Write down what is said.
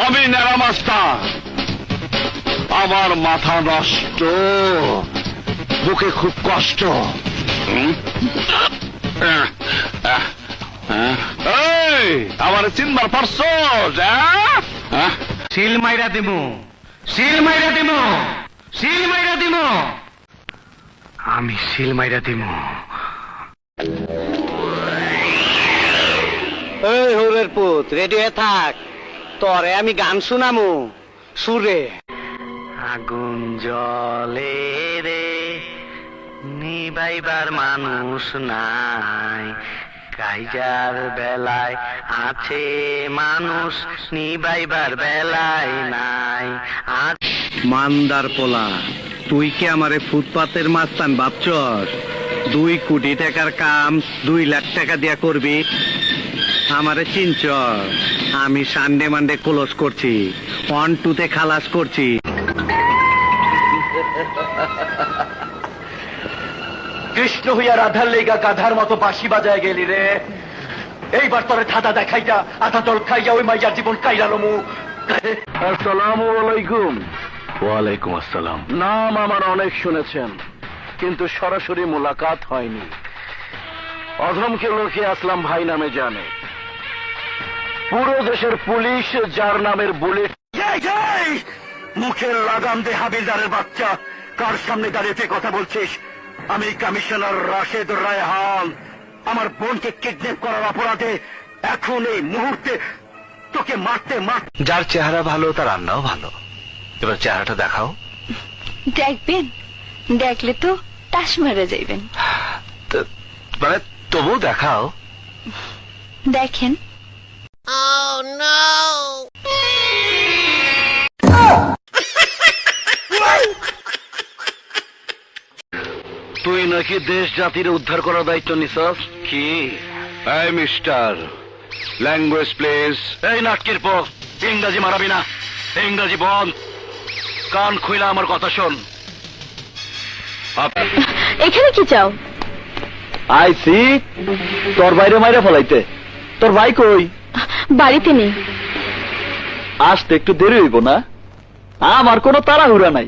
আমি ন্যাড়া মাস্টার, আমার মাথা নষ্ট, বুকে খুব কষ্ট। এই আমার চিনবার পারছ? সিল মাইরা দিমু, সিল মাইরা দিমু, সিল মাইরা দিমু, আমি সিল মাইরা দিমু। এই হরের পুত, রেডি হয়ে থাক, তরে আমি গান শুনামু সুরে। আগুন জলে রে, নিবাইবার মানুষ নাই, কাইজার বেলায় আছে মানুষ, নিবাইবার বেলায় নাই। মান্দার পোলা, তুই কি আমারে ফুটপাতের মাস্তান ভাবছস? 2 কোটি টাকার কাম 2 লাখ টাকা দিয়া করবি? আমারে চিনছ? আমি সানডে মানডে ক্লোজ করছি, 1-2 তে খালাস করছি। কৃষ্ণ হইয়া রাধার লেগা গাধার মতো বাঁশি বাজায় গেলি রে। এইবার তোরে ধাঁধা দেখাইয়া আধা দল খাইয়া ওই মাইয়ার জীবন কাইরা লমু। আসসালামু আলাইকুম। ওয়ালাইকুম আসসালাম। নাম আমার অনেক শুনেছেন, কিন্তু সরাসরি মোলাকাত হয়নি। অধমকে লোকে আসলাম ভাই নামে জানে, পুরো দেশের পুলিশ যার নামের বুলেট। মুখের লাগাম দে হাবিলদারের বাচ্চা, কার সামনে দাঁড়িয়ে তুই কথা বলছিস? আমি কমিশনার রাশেদ রায়হান। আমার বোনকে কিডন্যাপ করার অপরাধে এখন এই মুহূর্তে তোকে মারতে। যার চেহারা ভালো তার রান্নাও ভালো। এবার চেহারাটা দেখাও। দেখবেন, দেখলে তো টাস মারা যাইবেন। মানে তবু দেখাও। দেখেন। তুই নাকি দেশ জাতির উদ্ধার করার দায়িত্ব নিছস? কি? এই মিস্টার, ল্যাঙ্গুয়েজ প্লিজ। এই নাটকের পর ইংরাজি মারাবি না, ইংরাজি বল। কান খুইলা আমার কথা শোন। এখানে কি চাও? আইসি তোর বাইরে মাইরা ফলাইতে। তোর ভাই কই? বাড়িতে নেই। আসতে একটু দেরি হইব না? আমার কোনো তাড়াহুড়া নাই।